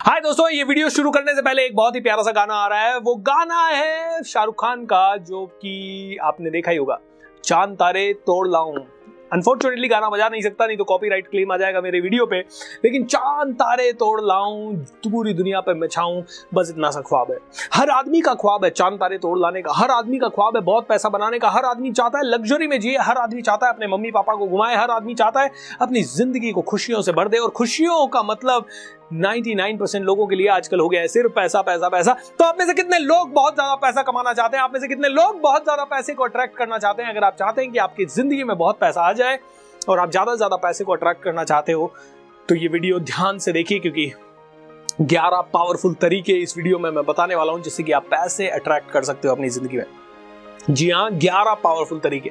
हाय दोस्तों, ये वीडियो शुरू करने से पहले एक बहुत ही प्यारा सा गाना आ रहा है। वो गाना है शाहरुख खान का, जो कि आपने देखा ही होगा, चांद तारे तोड़ लाऊं। अनफॉर्चुनेटली गाना बजा नहीं सकता, नहीं तो कॉपीराइट क्लेम आ जाएगा मेरे वीडियो पे। लेकिन चांद तारे तोड़ लाऊं, पूरी दुनिया पे मैं छाऊं, बस इतना सा ख्वाब है। हर आदमी का ख्वाब है चांद तारे तोड़ लाने का। हर आदमी का ख्वाब है बहुत पैसा बनाने का। हर आदमी चाहता है लग्जरी में जिए। हर आदमी चाहता है अपने मम्मी पापा को घुमाए। हर आदमी चाहता है अपनी जिंदगी को खुशियों से भर दे। और खुशियों का मतलब 99% लोगों के लिए आजकल हो गया है सिर्फ पैसा पैसा पैसा। तो आप में से कितने लोग बहुत ज्यादा पैसा कमाना चाहते हैं? आप में से कितने लोग बहुत ज्यादा पैसे को अट्रैक्ट करना चाहते हैं? अगर आप चाहते हैं कि आपकी जिंदगी में बहुत पैसा आ जाए और आप ज्यादा से ज्यादा पैसे को अट्रैक्ट करना चाहते हो, तो ये वीडियो ध्यान से देखिए, क्योंकि 11 पावरफुल तरीके इस वीडियो में मैं बताने वाला हूं जिससे कि आप पैसे अट्रैक्ट कर सकते हो अपनी जिंदगी में। जी हाँ, 11 पावरफुल तरीके।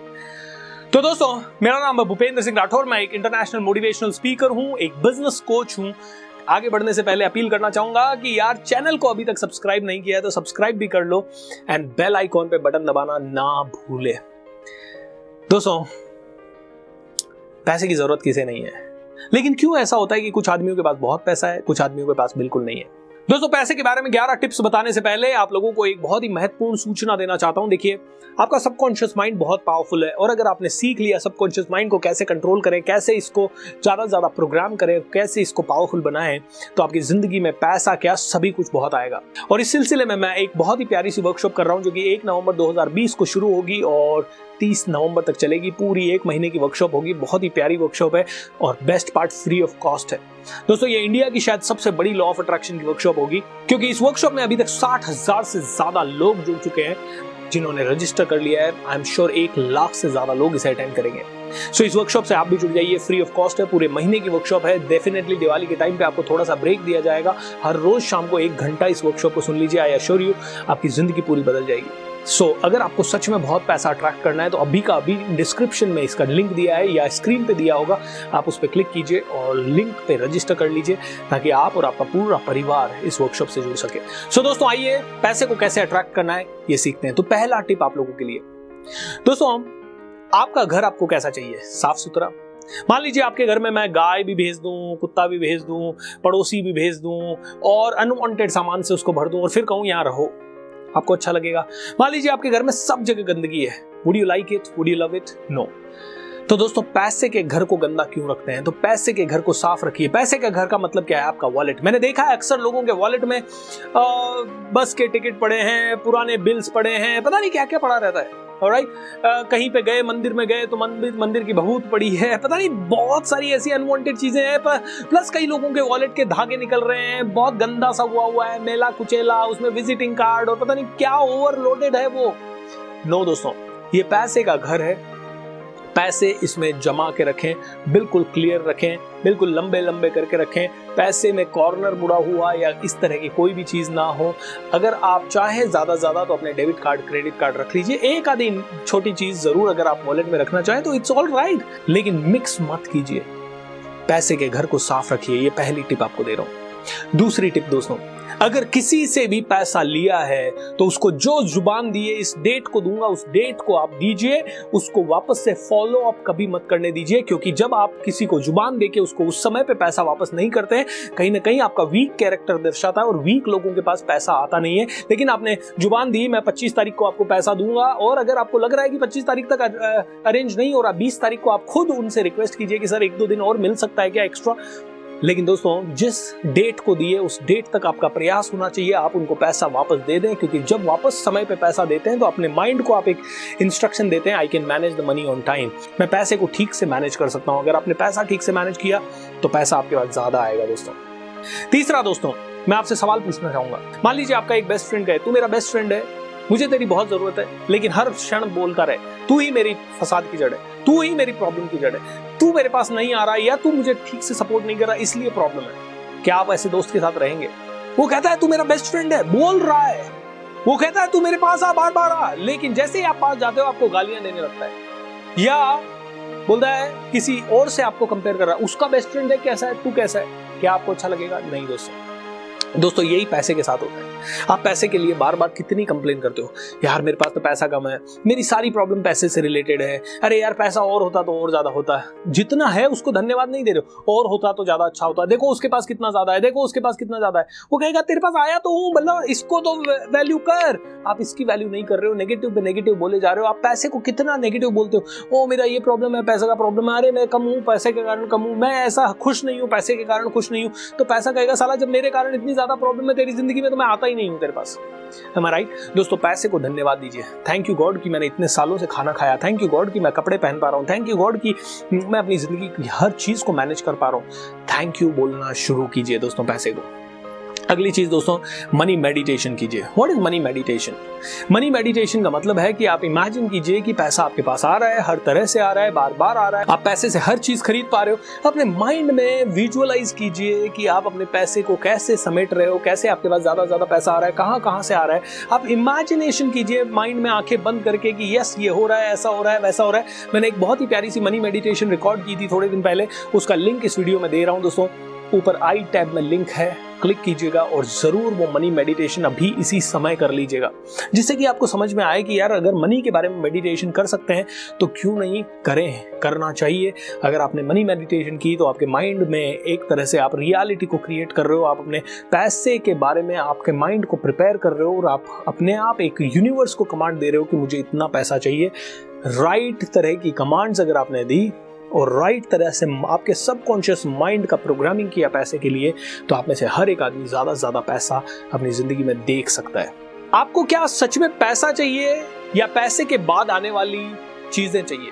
तो दोस्तों, मेरा नाम है भूपेंद्र सिंह राठौर। मैं एक इंटरनेशनल मोटिवेशनल स्पीकर हूं, एक बिजनेस कोच हूं। आगे बढ़ने से पहले अपील करना चाहूंगा कि यार, चैनल को अभी तक सब्सक्राइब नहीं किया है तो सब्सक्राइब भी कर लो एंड बेल आइकॉन पे बटन दबाना ना भूले। दोस्तों, पैसे की जरूरत किसे नहीं है, लेकिन क्यों ऐसा होता है कि कुछ आदमियों के पास बहुत पैसा है, कुछ आदमियों के पास बिल्कुल नहीं है? दोस्तों, पैसे के बारे में 11 टिप्स बताने से पहले आप लोगों को एक बहुत ही महत्वपूर्ण सूचना देना चाहता हूं। देखिए, आपका सबकॉन्शियस माइंड बहुत पावरफुल है, और अगर आपने सीख लिया सबकॉन्शियस माइंड को कैसे कंट्रोल करें, कैसे इसको ज्यादा से ज्यादा प्रोग्राम करें, कैसे इसको पावरफुल बनाएं, तो आपकी जिंदगी में पैसा क्या सभी कुछ बहुत आएगा। और इस सिलसिले में मैं एक बहुत ही प्यारी सी वर्कशॉप कर रहा हूं, जो कि 1 नवंबर 2020 को शुरू होगी और 30 नवंबर तक चलेगी। पूरी 1 महीने की वर्कशॉप होगी। बहुत ही प्यारी वर्कशॉप है और best part, free of cost है। दोस्तों, ये इंडिया की शायद सबसे बड़ी लॉ ऑफ अट्रैक्शन की वर्कशॉप होगी, क्योंकि इस वर्कशॉप में अभी तक 60,000 से ज्यादा लोग जुड़ चुके हैं जिन्होंने रजिस्टर कर लिया है। आई एम श्योर 1 लाख से ज्यादा लोग इसे अटेंड करेंगे। सो इस वर्कशॉप से आप भी जुड़ जाइए। फ्री ऑफ कॉस्ट है, पूरे महीने की वर्कशॉप है। डेफिनेटली दिवाली के टाइम पे आपको थोड़ा सा ब्रेक दिया जाएगा। हर रोज शाम को 1 घंटा इस वर्कशॉप को सुन लीजिए। आई एश्योर यू, आपकी जिंदगी पूरी बदल जाएगी। सो अगर आपको सच में बहुत पैसा अट्रैक्ट करना है तो अभी का अभी डिस्क्रिप्शन में इसका लिंक दिया है या स्क्रीन पे दिया होगा, आप उस पर क्लिक कीजिए और लिंक पे रजिस्टर कर लीजिए, ताकि आप और आपका पूरा परिवार इस वर्कशॉप से जुड़ सके। सो दोस्तों, आइए पैसे को कैसे अट्रैक्ट करना है ये सीखते हैं। तो पहला टिप आप लोगों के लिए, दोस्तों, आपका घर आपको कैसा चाहिए? साफ सुथरा। मान लीजिए आपके घर में मैं गाय भी भेज दूं, कुत्ता भी भेज दूं, पड़ोसी भी भेज दूं और अनवांटेड सामान से उसको भर दूं और फिर कहूं यहां रहो, आपको अच्छा लगेगा? मान लीजिए आपके घर में सब जगह गंदगी है। Would you like it? Would you love it? No. तो दोस्तों, पैसे के घर को गंदा क्यों रखते हैं? तो पैसे के घर को साफ रखिए। पैसे के घर का मतलब क्या है? आपका वॉलेट। मैंने देखा है अक्सर लोगों के वॉलेट में बस के टिकट पड़े हैं, पुराने बिल्स पड़े हैं, पता नहीं क्या क्या पड़ा रहता है। ऑलराइट, कहीं पे गए, मंदिर में गए तो मंदिर की भभूत पड़ी है, पता नहीं बहुत सारी ऐसी अनवांटेड चीजें हैं। प्लस कई लोगों के वॉलेट के धागे निकल रहे हैं, बहुत गंदा सा हुआ है, मेला कुचेला, उसमें विजिटिंग कार्ड और पता नहीं क्या ओवरलोडेड है वो। नो दोस्तों, ये पैसे का घर है। पैसे इसमें जमा के रखें, बिल्कुल क्लियर रखें, बिल्कुल लंबे लंबे करके रखें। पैसे में कॉर्नर मुड़ा हुआ या इस तरह की कोई भी चीज ना हो। अगर आप चाहे ज्यादा तो अपने डेबिट कार्ड, क्रेडिट कार्ड रख लीजिए। एक आधी छोटी चीज जरूर अगर आप वॉलेट में रखना चाहें तो इट्स ऑल राइट, लेकिन मिक्स मत कीजिए। पैसे के घर को साफ रखिए। ये पहली टिप आपको दे रहा हूं। दूसरी टिप दोस्तों, अगर किसी से भी पैसा लिया है तो उसको जो जुबान दिए, इस डेट को दूंगा, उस डेट को आप दीजिए। उसको वापस से फॉलो अप कभी मत करने दीजिए, क्योंकि जब आप किसी को जुबान देके उसको उस समय पे पैसा वापस नहीं करते हैं, कहीं ना कहीं आपका वीक कैरेक्टर दर्शाता है और वीक लोगों के पास पैसा आता नहीं है। लेकिन आपने जुबान दी, मैं 25 तारीख को आपको पैसा दूंगा, और अगर आपको लग रहा है कि 25 तारीख तक अरेंज नहीं हो रहा, 20 तारीख को आप खुद उनसे रिक्वेस्ट कीजिए कि सर 1-2 दिन और मिल सकता है क्या एक्स्ट्रा। लेकिन दोस्तों, जिस डेट को दिए उस डेट तक आपका प्रयास होना चाहिए, आप उनको पैसा वापस दे दें। क्योंकि जब वापस समय पे पैसा देते हैं तो अपने माइंड को आप एक इंस्ट्रक्शन देते हैं, I can manage the money on time. मैं पैसे को ठीक से मैनेज कर सकता हूं। अगर आपने पैसा ठीक से मैनेज किया तो पैसा आपके पास ज्यादा आएगा दोस्तों। तीसरा दोस्तों, मैं आपसे सवाल पूछना चाहूंगा। मान लीजिए आपका एक बेस्ट फ्रेंड है, तू मेरा बेस्ट फ्रेंड है, मुझे तेरी बहुत जरूरत है, लेकिन हर क्षण बोलता रहे तू ही मेरी फसाद की जड़ है, तू ही मेरी प्रॉब्लम की जड़ है, तू मेरे पास नहीं आ रहा या तू मुझे ठीक से सपोर्ट नहीं कर रहा, इसलिए प्रॉब्लम है। क्या आप ऐसे दोस्त के साथ रहेंगे? वो कहता है तू मेरा बेस्ट फ्रेंड है, बोल रहा है, वो कहता है तू मेरे पास आ, बार बार आ, लेकिन जैसे ही आप पास जाते हो आपको गालियां देने लगता है या बोलता है किसी और से आपको कंपेयर कर रहा है, उसका बेस्ट फ्रेंड है कैसा है, तू कैसा है। क्या आपको अच्छा लगेगा? नहीं दोस्तों। दोस्तों यही पैसे के साथ होता है। आप पैसे के लिए बार बार कितनी कंप्लेन करते हो, यार मेरे पास तो पैसा कम है, मेरी सारी प्रॉब्लम पैसे से रिलेटेड है, अरे यार पैसा और होता तो और ज्यादा होता है। जितना है उसको धन्यवाद नहीं दे रहे हो, और होता तो ज्यादा अच्छा होता, देखो उसके पास कितना ज्यादा है, देखो उसके पास कितना ज्यादा है। वो कहेगा तेरे पास आया तो हूं, मतलब इसको तो वैल्यू कर। आप इसकी वैल्यू नहीं कर रहे हो, नेगेटिव पे नेगेटिव बोले जा रहे हो। आप पैसे को कितना नेगेटिव बोलते हो, ओ मेरा ये प्रॉब्लम है, पैसे का प्रॉब्लम है, अरे मैं कम हूं पैसे के कारण कम हूं, मैं ऐसा खुश नहीं हूं पैसे के कारण खुश नहीं हूं। तो पैसा कहेगा साला जब मेरे कारण इतनी ज्यादा प्रॉब्लम है तेरी जिंदगी में तो मैं आता ही नहीं हूं तेरे पास। Am I right? दोस्तों पैसे को धन्यवाद दीजिए। थैंक यू गॉड कि मैंने इतने सालों से खाना खाया, थैंक यू गॉड कि मैं कपड़े पहन पा रहा हूं, थैंक यू गॉड कि मैं अपनी जिंदगी की हर चीज को मैनेज कर पा रहा हूं। थैंक यू बोलना शुरू कीजिए दोस्तों पैसे को। अगली चीज दोस्तों, मनी मेडिटेशन कीजिए। What is money meditation? Money meditation का मतलब है कि आप इमेजिन कीजिए कि पैसा आपके पास आ रहा है, हर तरह से आ रहा है, बार बार आ रहा है, आप पैसे से हर चीज खरीद पा रहे हो। अपने माइंड में विजुअलाइज कीजिए कि आप अपने पैसे को कैसे समेट रहे हो, कैसे आपके पास ज्यादा पैसा आ रहा है, कहां कहां से आ रहा है। आप इमेजिनेशन कीजिए माइंड में आंखें बंद करके कि यस ये हो रहा है, ऐसा हो रहा है, वैसा हो रहा है। मैंने एक बहुत ही प्यारी सी मनी मेडिटेशन रिकॉर्ड की थी थोड़े दिन पहले, उसका लिंक इस वीडियो में दे रहा हूं दोस्तों। ऊपर आई टैब में लिंक है, क्लिक कीजिएगा और जरूर वो मनी मेडिटेशन अभी इसी समय कर लीजिएगा, जिससे कि आपको समझ में आए कि यार अगर मनी के बारे में मेडिटेशन कर सकते हैं तो क्यों नहीं करें, करना चाहिए। अगर आपने मनी मेडिटेशन की तो आपके माइंड में एक तरह से आप रियलिटी को क्रिएट कर रहे हो, आप अपने पैसे के बारे में आपके माइंड को प्रिपेयर कर रहे हो और आप अपने आप एक यूनिवर्स को कमांड दे रहे हो कि मुझे इतना पैसा चाहिए। राइट तरह की कमांड्स अगर आपने दी और राइट तरह से आपके सबकॉन्शियस माइंड का प्रोग्रामिंग किया पैसे के लिए, तो आप में से हर एक आदमी ज्यादा पैसा अपनी जिंदगी में देख सकता है। आपको क्या सच में पैसा चाहिए या पैसे के बाद आने वाली चीजें चाहिए?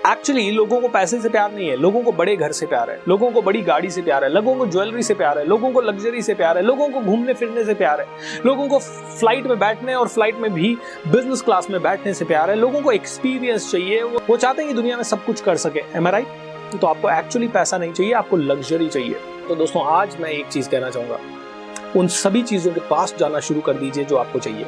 एक्चुअली लोगों को पैसे से प्यार नहीं है, लोगों को बड़े घर से प्यार है, लोगों को बड़ी गाड़ी से प्यार है, लोगों को ज्वेलरी से प्यार है, लोगों को लग्जरी से प्यार है, लोगों को घूमने फिरने से प्यार है, लोगों को फ्लाइट में बैठने और फ्लाइट में भी बिजनेस क्लास में बैठने से प्यार है, लोगों को एक्सपीरियंस चाहिए। वो चाहते हैं कि दुनिया में सब कुछ कर सके। एम आई राइट? तो आपको एक्चुअली पैसा नहीं चाहिए, आपको लग्जरी चाहिए। तो दोस्तों आज मैं एक चीज कहना चाहूंगा, उन सभी चीजों के पास जाना शुरू कर दीजिए जो आपको चाहिए।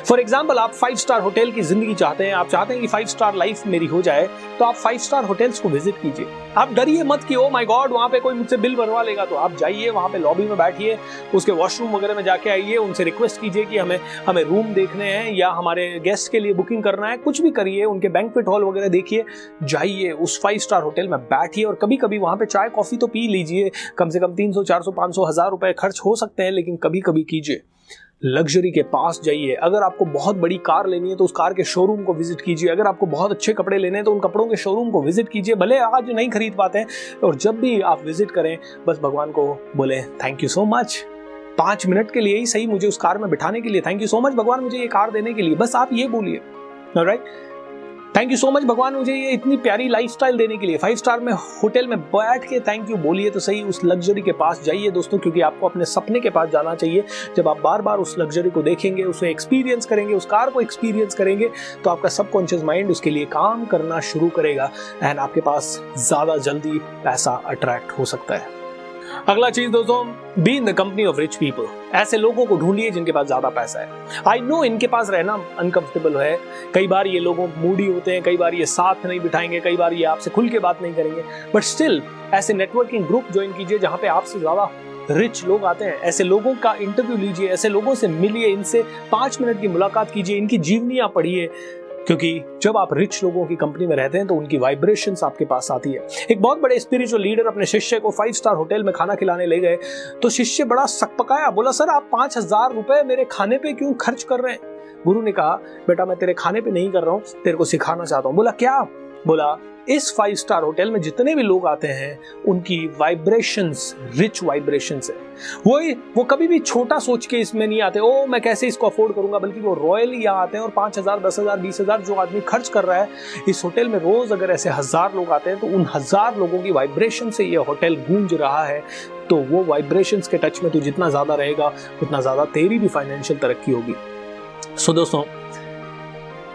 फॉर एग्जाम्पल, आप 5 स्टार होटल की जिंदगी चाहते हैं, आप चाहते हैं कि 5 स्टार लाइफ मेरी हो जाए, तो आप 5 स्टार होटल्स को विजिट कीजिए। आप डरिए मत कि ओ माय गॉड वहां पे कोई मुझसे बिल भरवा लेगा। तो आप जाइए वहां पे लॉबी में बैठिए, उसके वॉशरूम वगैरह में जाके आइए, उनसे रिक्वेस्ट कीजिए कि हमें रूम देखने हैं या हमारे गेस्ट के लिए बुकिंग करना है, कुछ भी करिए, उनके बैंक्वेट हॉल वगैरह देखिए, जाइए उस 5 स्टार होटल में बैठिए और कभी कभी वहां पे चाय कॉफी तो पी लीजिए। कम से कम 300 400 500 1000 रुपए खर्च हो सकते हैं, लेकिन कभी कभी कीजिए। लग्जरी के पास जाइए। अगर आपको बहुत बड़ी कार लेनी है तो उस कार के शोरूम को विजिट कीजिए। अगर आपको बहुत अच्छे कपड़े लेने हैं तो उन कपड़ों के शोरूम को विजिट कीजिए, भले आज नहीं खरीद पाते हैं। और जब भी आप विजिट करें बस भगवान को बोले thank you so much, 5 minute के लिए ही सही मुझे उस कार में बिठाने के लिए, थैंक यू सो मच भगवान मुझे ये कार देने के लिए, बस आप ये बोलिए। Alright, thank you so much भगवान मुझे ये इतनी प्यारी लाइफस्टाइल देने के लिए। 5 स्टार में होटल में बैठ के थैंक यू बोलिए तो सही। उस लग्जरी के पास जाइए दोस्तों, क्योंकि आपको अपने सपने के पास जाना चाहिए। जब आप बार बार उस लग्जरी को देखेंगे, उसे एक्सपीरियंस करेंगे, उस कार को एक्सपीरियंस करेंगे, तो आपका सबकॉन्शियस माइंड उसके लिए काम करना शुरू करेगा एंड आपके पास ज्यादा जल्दी पैसा अट्रैक्ट हो सकता है। अगला चीज दोस्तों, be in the company of rich people. ऐसे लोगों को ढूंढिए जिनके पास ज्यादा पैसा है। आई नो इनके पास रहना अनकंफर्टेबल है, कई बार ये लोग मूडी होते हैं, कई बार ये साथ नहीं बिठाएंगे, कई बार ये आपसे खुल के बात नहीं करेंगे, बट स्टिल ऐसे नेटवर्किंग ग्रुप ज्वाइन कीजिए जहां पे आपसे ज्यादा रिच लोग आते हैं। ऐसे लोगों का इंटरव्यू लीजिए, ऐसे लोगों से मिलिए, इनसे 5 मिनट की मुलाकात कीजिए, इनकी जीवनियां पढ़िए, क्योंकि जब आप रिच लोगों की कंपनी में रहते हैं तो उनकी वाइब्रेशंस आपके पास आती है। एक बहुत बड़े स्पिरिचुअल लीडर अपने शिष्य को 5 स्टार होटल में खाना खिलाने ले गए, तो शिष्य बड़ा सकपकाया, बोला सर आप 5000 रुपए मेरे खाने पे क्यों खर्च कर रहे हैं? गुरु ने कहा बेटा मैं तेरे खाने पे नहीं कर रहा हूं, तेरे को सिखाना चाहता हूं। बोला क्या? बोला इस 5 स्टार होटल में जितने भी लोग आते हैं उनकी वाइब्रेशंस रिच वाइब्रेशंस है। वो कभी भी छोटा सोच के इसमें नहीं आते, ओ मैं कैसे इसको अफोर्ड करूंगा, बल्कि वो रॉयली यहाँ आते हैं और 5000 10,000 20,000 जो आदमी खर्च कर रहा है इस होटल में, रोज अगर ऐसे 1000 लोग आते हैं तो उन 1000 लोगों की वाइब्रेशन से ये होटल गूंज रहा है। तो वो वाइब्रेशंस के टच में तू जितना ज्यादा रहेगा उतना ज्यादा तेरी भी फाइनेंशियल तरक्की होगी। सो दोस्तों,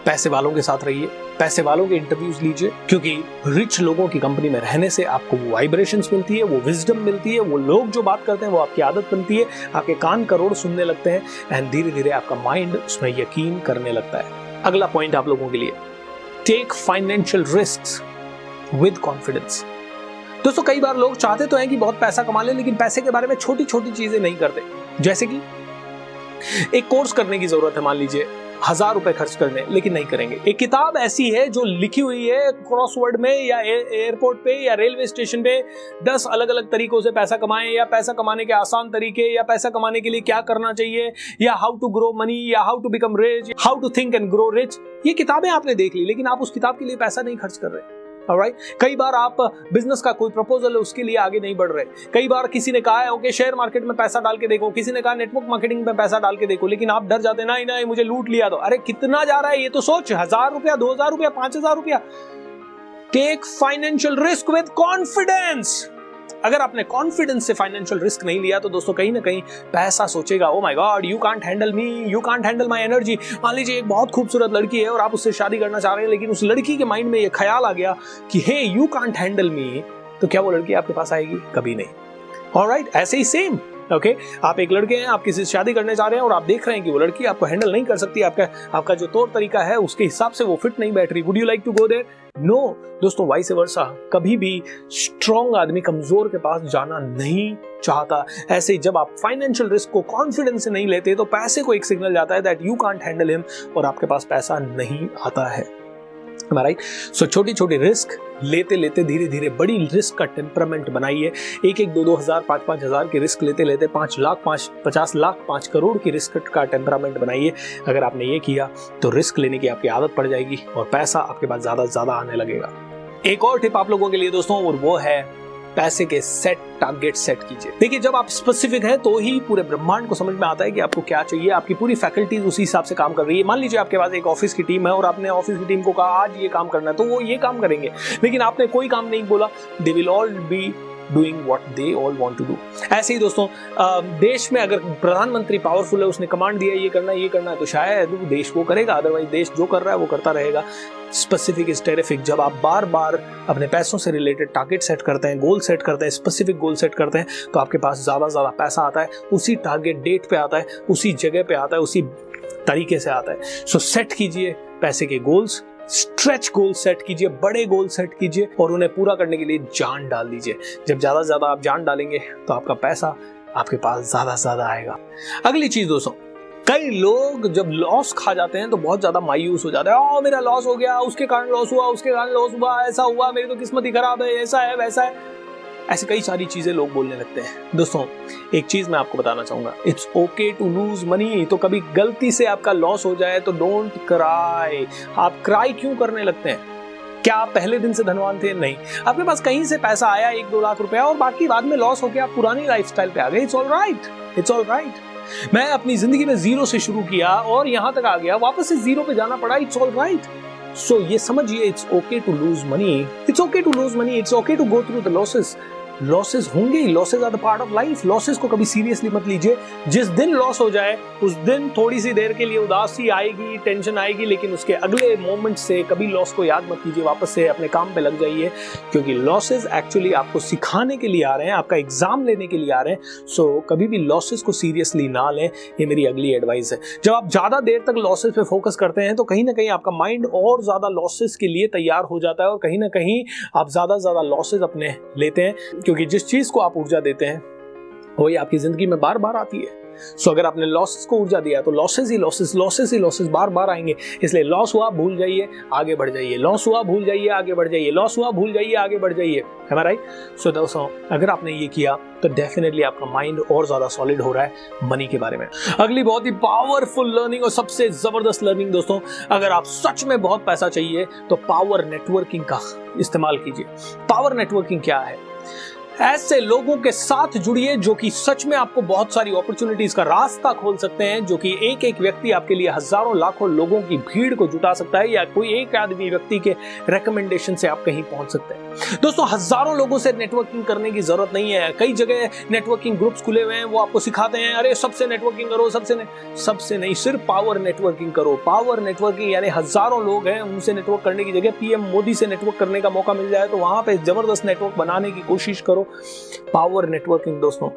पैसे वालों के साथ रहिए, पैसे वालों के इंटरव्यूज लीजिए, क्योंकि रिच लोगों की कंपनी में रहने से आपको वो वाइब्रेशंस मिलती है, वो विजडम मिलती है, वो लोग जो बात करते हैं वो आपकी आदत बनती है, आपके कान करोड़ सुनने लगते हैं एंड धीरे धीरे आपका माइंड उसमें यकीन करने लगता है। अगला पॉइंट आप लोगों के लिए, take financial risks with confidence. दोस्तों कई बार लोग चाहते तो हैं कि बहुत पैसा कमा लें, लेकिन पैसे के बारे में छोटी छोटी चीजें नहीं करते। जैसे कि एक कोर्स करने की जरूरत है, मान लीजिए 1000 रुपए खर्च करने, लेकिन नहीं करेंगे। एक किताब ऐसी है जो लिखी हुई है क्रॉसवर्ड में या एयरपोर्ट पे या रेलवे स्टेशन पे 10 अलग अलग तरीकों से पैसा कमाएं, या पैसा कमाने के आसान तरीके, या पैसा कमाने के लिए क्या करना चाहिए, या हाउ टू ग्रो मनी, या how to become rich, how to think and grow rich. ये किताबें आपने देख ली, लेकिन आप उस किताब के लिए पैसा नहीं खर्च कर रहे। Alright? कई बार आप बिजनेस का कोई प्रपोजल है उसके लिए आगे नहीं बढ़ रहे। कई बार किसी ने कहा है ओके शेयर मार्केट में पैसा डाल के देखो, किसी ने कहा नेटवर्क मार्केटिंग में पैसा डाल के देखो, लेकिन आप डर जाते ना, नहीं मुझे लूट लिया तो। अरे कितना जा रहा है ये तो सोच, 1000 रुपया, 2000 रुपया, 5000 रुपया। Take financial risk with confidence. अगर आपने कॉन्फिडेंस से फाइनेंशियल रिस्क नहीं लिया तो दोस्तों कहीं ना कहीं पैसा सोचेगा oh my God you can't handle me, you can't handle my energy. मान लीजिए एक बहुत खूबसूरत लड़की है और आप उससे शादी करना चाह रहे हैं, लेकिन उस लड़की के माइंड में ये ख्याल आ गया कि हे यू कांट हैंडल मी, तो क्या वो लड़की आपके पास आएगी? कभी नहीं। ऑलराइट, ऐसे ही सेम ओके आप एक लड़के हैं, आप किसी से शादी करने जा रहे हैं और आप देख रहे हैं कि वो लड़की आपको हैंडल नहीं कर सकती, आपका जो तौर तरीका है उसके हिसाब से वो फिट नहीं बैठ रही। Would you like to go there? No दोस्तों, वाइस वर्सा। कभी भी स्ट्रॉन्ग आदमी कमजोर के पास जाना नहीं चाहता। ऐसे ही जब आप फाइनेंशियल रिस्क को कॉन्फिडेंस से नहीं लेते तो पैसे को एक सिग्नल जाता है that you can't handle him, और आपके पास पैसा नहीं आता है। राइट? सो छोटी छोटी रिस्क लेते लेते धीरे धीरे बड़ी रिस्क का टेम्परामेंट बनाइए। 1-1, 2-2 हजार, 5-5 हजार की रिस्क लेते लेते 5 लाख, 50 लाख, 5 करोड़ की रिस्क का टेम्परामेंट बनाइए। अगर आपने ये किया तो रिस्क लेने की आपकी आदत पड़ जाएगी और पैसा आपके पास ज्यादा आने लगेगा। एक और टिप आप लोगों के लिए दोस्तों, और वो है पैसे के सेट टारगेट सेट कीजिए। देखिए जब आप स्पेसिफिक हैं तो ही पूरे ब्रह्मांड को समझ में आता है कि आपको क्या चाहिए। आपकी पूरी फैकल्टीज उसी हिसाब से काम कर रही है। मान लीजिए आपके पास एक ऑफिस की टीम है और आपने ऑफिस की टीम को कहा आज ये काम करना है, तो वो ये काम करेंगे, लेकिन आपने कोई काम नहीं बोला। They will all be doing what they all want to do. ऐसे ही दोस्तों देश में अगर प्रधानमंत्री पावरफुल है, उसने कमांड दिया ये करना है, तो शायद वो देश वो करेगा, अदरवाइज देश जो कर रहा है वो करता रहेगा। Specific is terrific. जब आप बार बार अपने पैसों से रिलेटेड टारगेट सेट करते हैं, गोल सेट करते हैं, स्पेसिफिक गोल सेट करते हैं, तो आपके पास ज्यादा पैसा आता है, उसी टारगेट डेट पे आता है, उसी जगह पे आता है, उसी तरीके से आता है। सो सेट कीजिए पैसे के गोल्स, स्ट्रेच गोल सेट कीजिए, बड़े गोल सेट कीजिए और उन्हें पूरा करने के लिए जान डाल दीजिए। जब ज्यादा आप जान डालेंगे तो आपका पैसा आपके पास ज्यादा आएगा। अगली चीज दोस्तों, कई लोग जब लॉस खा जाते हैं तो बहुत ज्यादा मायूस हो जाते हैं। मेरा लॉस हो गया, उसके कारण लॉस हुआ, उसके कारण लॉस हुआ, ऐसा हुआ, मेरी तो किस्मत ही खराब है, ऐसा है वैसा है। ऐसे कई सारी चीजें लोग बोलने लगते हैं। दोस्तों एक चीज मैं आपको बताना चाहूंगा, it's okay to lose money. तो कभी गलती से आपका लॉस हो जाए तो डोंट क्राई। आप क्राई क्यों करने लगते हैं? क्या आप पहले दिन से धनवान थे? नहीं, आपके पास कहीं से पैसा आया 1-2 लाख रुपया और बाकी बाद में लॉस हो गया, आप पुरानी लाइफस्टाइल पे आ गए। It's all right. मैं अपनी जिंदगी में 0 से शुरू किया और यहां तक आ गया, वापस से 0 पे जाना पड़ा। It's all right. सो ये समझिए, it's okay to lose money, it's okay to go through the losses. Losses होंगे, losses are the part of life. Losses को कभी सीरियसली मत लीजिए। जिस दिन लॉस हो जाए उस दिन थोड़ी सी देर के लिए उदासी आएगी, टेंशन आएगी, लेकिन उसके अगले मोमेंट से कभी लॉस को याद मत कीजिए, वापस से अपने काम पे लग जाइए, क्योंकि लॉसेस एक्चुअली आपको सिखाने के लिए आ रहे हैं, आपका एग्जाम लेने के लिए आ रहे हैं। सो कभी भी लॉसेस को सीरियसली ना लें, ये मेरी अगली एडवाइस है। जब आप ज्यादा देर तक लॉसेस पे फोकस करते हैं तो कहीं ना कहीं आपका माइंड और ज्यादा लॉसेस के लिए तैयार हो जाता है और कहीं ना कहीं आप ज्यादा लॉसेस अपने लेते हैं, क्योंकि जिस चीज को आप ऊर्जा देते हैं वही आपकी जिंदगी में बार बार आती है। सो अगर आपने लॉसेस को ऊर्जा दिया तो लॉसेस ही बार बार आएंगे। इसलिए लॉस हुआ भूल जाइए, आगे बढ़ जाइए, लॉस हुआ भूल जाइए, आगे बढ़ जाइए, लॉस हुआ भूल जाइए, आगे बढ़ जाइए। है राइट? सो दोस्तों अगर आपने ये किया तो डेफिनेटली आपका माइंड और ज्यादा सॉलिड हो रहा है मनी के बारे में। अगली बहुत ही पावरफुल लर्निंग और सबसे जबरदस्त लर्निंग दोस्तों, अगर आप सच में बहुत पैसा चाहिए तो पावर नेटवर्किंग का इस्तेमाल कीजिए। पावर नेटवर्किंग क्या है? ऐसे लोगों के साथ जुड़िए जो कि सच में आपको बहुत सारी अपॉर्चुनिटीज का रास्ता खोल सकते हैं, जो कि एक एक व्यक्ति आपके लिए हजारों लाखों लोगों की भीड़ को जुटा सकता है, या कोई एक आदमी व्यक्ति के रेकमेंडेशन से आप कहीं पहुंच सकते हैं। दोस्तों हजारों लोगों से नेटवर्किंग करने की जरूरत नहीं है। कई जगह नेटवर्किंग ग्रुप्स खुले हुए हैं, वो आपको सिखाते हैं अरे सबसे नेटवर्किंग करो, सबसे नहीं, सिर्फ पावर नेटवर्किंग करो। पावर नेटवर्किंग यानी हजारों लोग हैं, उनसे नेटवर्क करने की जगह पीएम मोदी से नेटवर्क करने का मौका मिल जाए तो वहां पे जबरदस्त नेटवर्क बनाने की कोशिश करो। पावर नेटवर्किंग दोस्तों,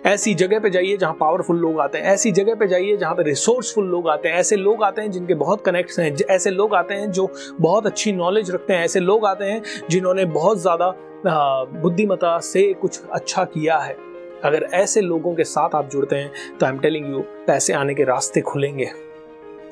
ऐसी जगह पे जाइए जहां पावरफुल लोग आते हैं, ऐसी जगह पे जाइए जहां पे रिसोर्सफुल लोग आते हैं, ऐसे लोग आते हैं जिनके बहुत कनेक्ट्स हैं, ऐसे लोग आते हैं जो बहुत अच्छी नॉलेज रखते हैं, ऐसे लोग आते हैं जिन्होंने बहुत ज्यादा बुद्धिमत्ता से कुछ अच्छा किया है, अगर ऐसे लोगों के साथ आप जुड़ते हैं तो आई एम टेलिंग यू पैसे आने के रास्ते खुलेंगे।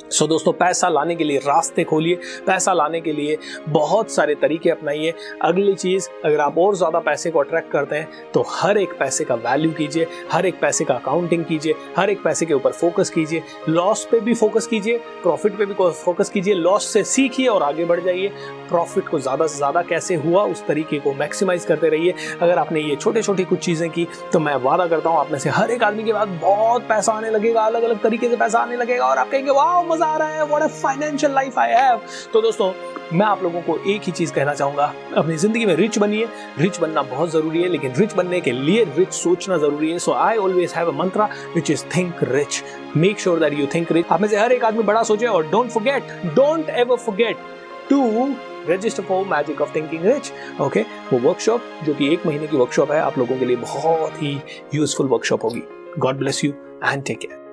सो दोस्तों, पैसा लाने के लिए रास्ते खोलिए, पैसा लाने के लिए बहुत सारे तरीके अपनाइए। अगली चीज़, अगर आप और ज़्यादा पैसे को अट्रैक्ट करते हैं तो हर एक पैसे का वैल्यू कीजिए, हर एक पैसे का अकाउंटिंग कीजिए, हर एक पैसे के ऊपर फोकस कीजिए। लॉस पे भी फोकस कीजिए, प्रॉफिट पे भी फोकस कीजिए। लॉस से सीखिए और आगे बढ़ जाइए। प्रॉफिट को ज़्यादा से ज़्यादा कैसे हुआ उस तरीके को मैक्सिमाइज करते रहिए। अगर आपने ये छोटे छोटी कुछ चीज़ें की तो मैं वादा करता हूँ आप में से हर एक आदमी के बाद बहुत पैसा आने लगेगा, अलग अलग तरीके से पैसा आने लगेगा और आप कहेंगे वाह मजा आ रहा है, what a financial life I have. तो दोस्तों, मैं आप लोगों को एक ही चीज कहना चाहूंगा, अपनी जिंदगी में रिच बनिए। रिच बनना बहुत जरूरी है, लेकिन रिच बनने के लिए रिच सोचना जरूरी है। So I always have a mantra which is think rich. Make sure that you think rich. आप में से हर एक आदमी बड़ा सोचे और don't ever forget to register for magic of thinking rich. Okay, वो वर्कशॉप जो कि 1 महीने की वर्कशॉप है, आप लोगों के लिए बहुत ही यूजफुल वर्कशॉप होगी। God bless you and take care.